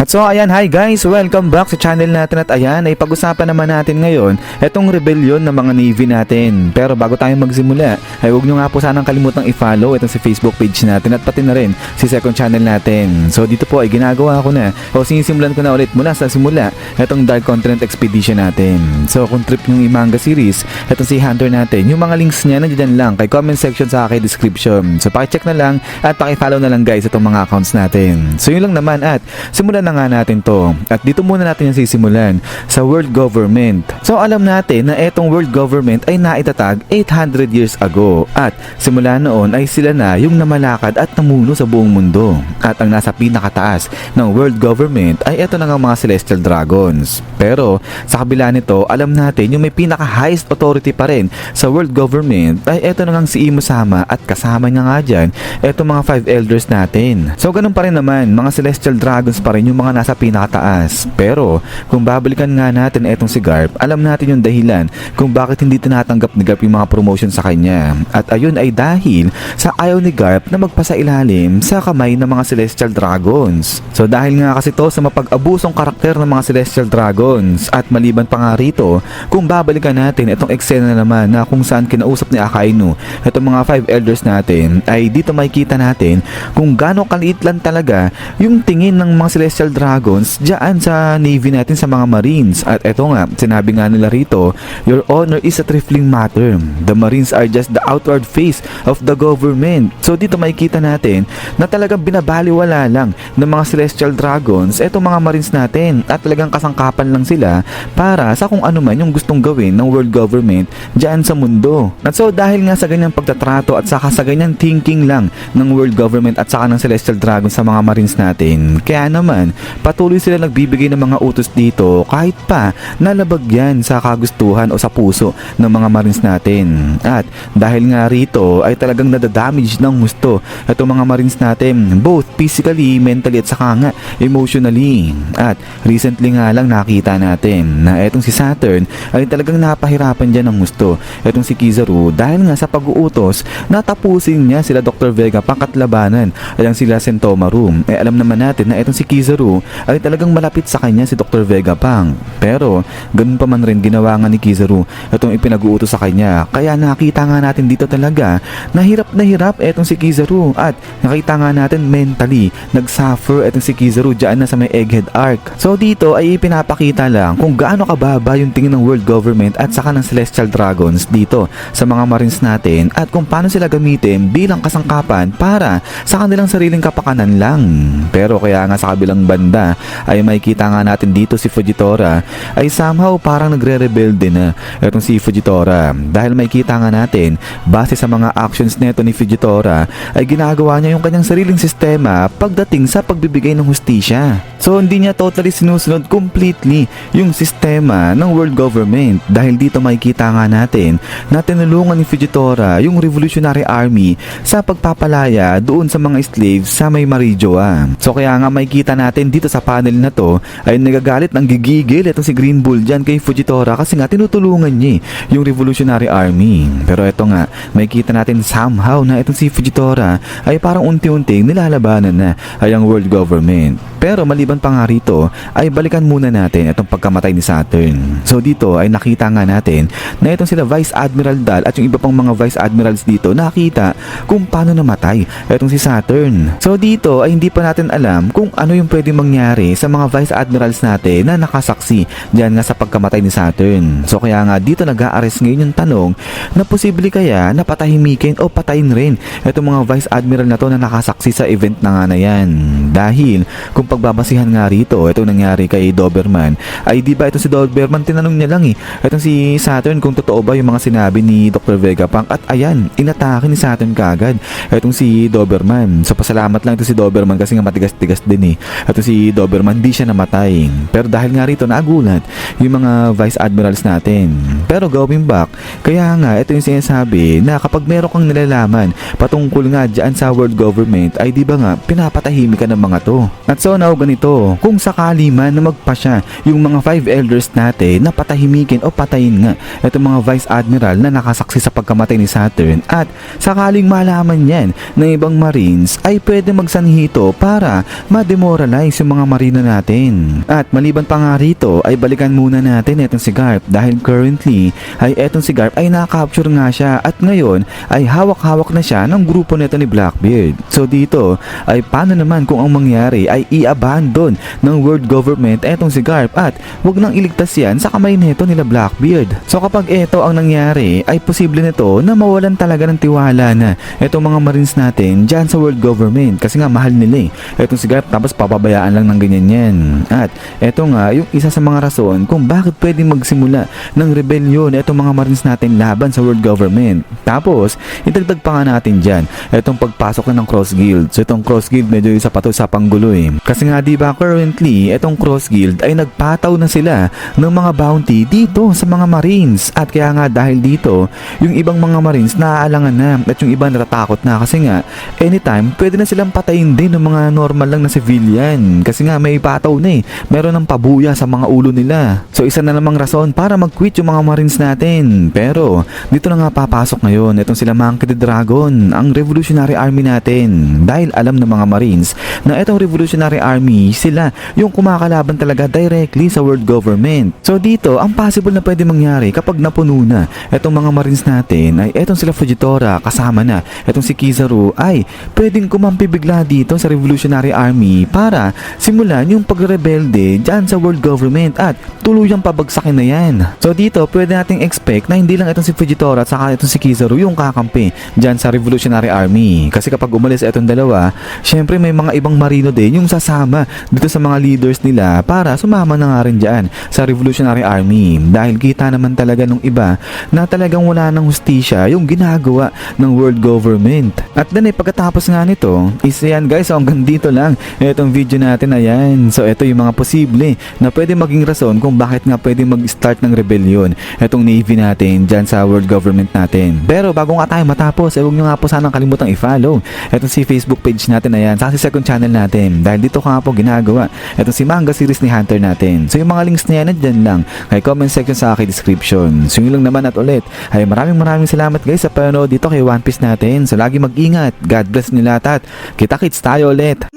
At so ayan, hi guys, welcome back sa channel natin. At ayan, ay pag-usapan naman natin ngayon itong rebellion ng mga Navy natin. Pero bago tayo magsimula, ay huwag nyo nga po sanang kalimutang i-follow itong si Facebook page natin at pati na rin si second channel natin. So dito po ay ginagawa ko na o sinisimulan ko na ulit mula sa simula itong Dark Continent Expedition natin. So kung trip yung manga series, itong si Hunter natin, yung mga links niya nandiyan lang kay comment section sa aking description. So pakicheck na lang at paki-follow na lang guys itong mga accounts natin. So yun lang naman at simulan na nga natin to. At dito muna natin yung sisimulan sa world government. So alam natin na etong world government ay naitatag 800 years ago at simula noon ay sila na yung namalakad at namuno sa buong mundo. At ang nasa pinakataas ng world government ay eto na nga mga celestial dragons. Pero sa kabila nito, alam natin yung may pinaka highest authority pa rin sa world government ay eto na nga si Imo-sama at kasama niya nga dyan eto mga 5 elders natin. So ganun pa rin naman, mga celestial dragons pa rin yung mga nasa pinakataas. Pero kung babalikan nga natin etong si Garp, alam natin yung dahilan kung bakit hindi tinatanggap ni Garp yung mga promotion sa kanya. At ayun ay dahil sa ayaw ni Garp na magpasailalim sa kamay ng mga celestial dragons. So dahil nga kasi to sa mapag-abusong karakter ng mga celestial dragons. At maliban pa nga rito, kung babalikan natin itong eksena naman na kung saan kinausap ni Akainu itong mga 5 elders natin, ay dito makikita natin kung gaano kaliit lang talaga yung tingin ng mga celestial dragons dyan sa navy natin, sa mga marines. At eto nga, sinabi nga nila rito, your honor is a trifling matter. The marines are just the outward face of the government. So dito makikita natin na talagang binabaliwala lang ng mga celestial dragons etong mga marines natin at talagang kasangkapan lang sila para sa kung ano man yung gustong gawin ng world government dyan sa mundo. At so dahil nga sa ganyang pagtatrato at saka sa ganyang thinking lang ng world government at saka ng celestial dragons sa mga marines natin, kaya naman patuloy sila nagbibigay ng mga utos dito kahit pa nalabag yan sa kagustuhan o sa puso ng mga marines natin. At dahil nga rito ay talagang nadadamage ng gusto itong mga marines natin, both physically, mentally at saka nga emotionally. At recently nga lang nakita natin na etong si Saturn ay talagang napahirapan dyan ng gusto etong si Kizaru dahil nga sa pag-uutos na tapusin niya sila Dr. Vega pangkatlabanan ay ang sila Sentomaru. Alam naman natin na etong si Kizaru ay talagang malapit sa kanya si Dr. Vegapunk. Pero ganun pa man rin ginawa nga ni Kizaru itong ipinag-uutos sa kanya. Kaya nakita nga natin dito talaga na hirap etong si Kizaru at nakita nga natin mentally nag-suffer etong si Kizaru dyan na sa may Egghead Arc. So dito ay ipinapakita lang kung gaano kababa yung tingin ng world government at saka ng celestial dragons dito sa mga marines natin at kung paano sila gamitin bilang kasangkapan para sa kanilang sariling kapakanan lang. Pero kaya nga sa kabilang banda ay makikita nga natin dito si Fujitora ay somehow parang nagre-rebelde na itong si Fujitora dahil makikita nga natin base sa mga actions neto ni Fujitora ay ginagawa niya yung kanyang sariling sistema pagdating sa pagbibigay ng hustisya. So hindi niya totally sinusunod completely yung sistema ng world government dahil dito makikita nga natin na tinulungan ni Fujitora yung Revolutionary Army sa pagpapalaya doon sa mga slaves sa may Marijoa. So kaya nga makikita natin dito sa panel na to ay nagagalit ng gigigil itong si Green Bull dyan kay Fujitora kasi nga tinutulungan niya yung Revolutionary Army. Pero eto nga, makikita natin somehow na itong si Fujitora ay parang unti-unting nilalabanan na ay ang world government. Pero maliban pa nga rito ay balikan muna natin itong pagkamatay ni Saturn. So dito ay nakita nga natin na itong sila Vice Admiral Dal at yung iba pang mga Vice Admirals dito nakita kung paano namatay itong si Saturn. So dito ay hindi pa natin alam kung ano yung pwede mangyari sa mga Vice Admirals natin na nakasaksi diyan nga sa pagkamatay ni Saturn. So kaya nga dito nag-a-arrest ngayon yung tanong na posible kaya na patahimikin o patayin rin itong mga Vice Admiral na to na nakasaksi sa event na nga na yan. Dahil kung pagbabasihan nga rito, itong nangyari kay Doberman ay di ba itong si Doberman tinanong niya lang itong si Saturn kung totoo ba yung mga sinabi ni Dr. Vegapunk at ayan, inatake ni Saturn kagad itong si Doberman. So pasalamat lang itong si Doberman kasi nga matigas-tigas din itong si Doberman di siya namatay. Pero dahil nga rito nagulat yung mga Vice Admirals natin. Pero going back, kaya nga ito yung sinasabi na kapag meron kang nilalaman patungkol nga dyan sa world government ay di ba nga pinapatahimik ka ng mga to. At so now ganito, kung sakali man na magpasya yung mga 5 elders natin na patahimikin o patayin nga itong mga Vice Admiral na nakasaksi sa pagkamatay ni Saturn at sakaling malaman yan ng ibang Marines ay pwede magsanhito para ma-demoralize is yung mga marino natin. At maliban pa nga rito ay balikan muna natin etong si Garp dahil currently ay etong si Garp ay na-capture nga siya at ngayon ay hawak-hawak na siya ng grupo nito ni Blackbeard. So dito ay paano naman kung ang mangyari ay i-abandon ng world government etong si Garp at wag nang iligtas yan sa kamay nito nila Blackbeard. So kapag ito ang nangyari ay posible nito na mawalan talaga ng tiwala na etong mga marines natin dyan sa world government kasi nga mahal nila etong si Garp tapos papabayaan lang ng ganyan yan. At eto nga yung isa sa mga rason kung bakit pwedeng magsimula ng rebellion etong mga marines natin laban sa world government. Tapos idagdag pa nga natin dyan etong pagpasok na ng Cross Guild. So itong Cross Guild medyo isa pa to sa panggulo kasi nga diba currently etong Cross Guild ay nagpataw na sila ng mga bounty dito sa mga marines at kaya nga dahil dito yung ibang mga marines naaalangan na at yung iba natatakot na kasi nga anytime pwede na silang patayin din ng mga normal lang na civilian kasi nga may pataw na meron ng pabuya sa mga ulo nila. So isa na namang rason para mag-quit yung mga marines natin. Pero dito na nga papasok ngayon itong sila Monkey the Dragon, ang Revolutionary Army natin, dahil alam ng mga marines na itong Revolutionary Army sila yung kumakalaban talaga directly sa world government. So dito ang possible na pwede mangyari kapag napuno na itong mga marines natin ay itong sila Fujitora kasama na itong si Kizaru ay pwedeng kumampi bigla dito sa Revolutionary Army para simulan yung pagrebelde dyan sa world government at tuluyang pabagsakin na yan. So dito pwede nating expect na hindi lang itong si Fujitora at saka itong si Kizaru yung kakampi dyan sa Revolutionary Army kasi kapag umalis itong dalawa syempre may mga ibang marino din yung sasama dito sa mga leaders nila para sumama na nga rin dyan sa Revolutionary Army dahil kita naman talaga nung iba na talagang wala ng hustisya yung ginagawa ng world government. At then pagkatapos nga nito is yan guys, so hanggang dito lang itong video natin. Ayan, so ito yung mga posible na pwede maging rason kung bakit nga pwede mag-start ng rebellion itong navy natin dyan sa world government natin. Pero bago nga tayo matapos huwag nyo nga po sanang kalimutang i-follow itong si Facebook page natin na yan, sa si second channel natin dahil dito ka nga po ginagawa itong si manga series ni Hunter natin. So yung mga links na yan nandyan lang kay comment section sa aking description. So yun lang naman at ulit ay maraming salamat guys sa panonood dito kay One Piece natin. So lagi mag-ingat, God bless nyo lahat at kita-kits tayo ulit.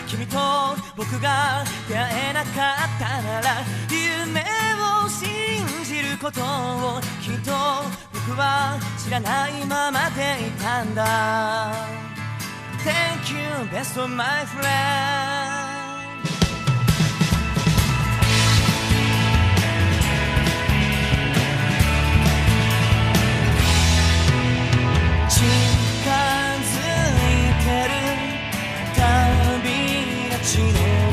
君と僕が出会えなかったなら夢を信じることをきっと僕は知らないままでいたんだ Thank you best of my friend近づいてる旅立ちの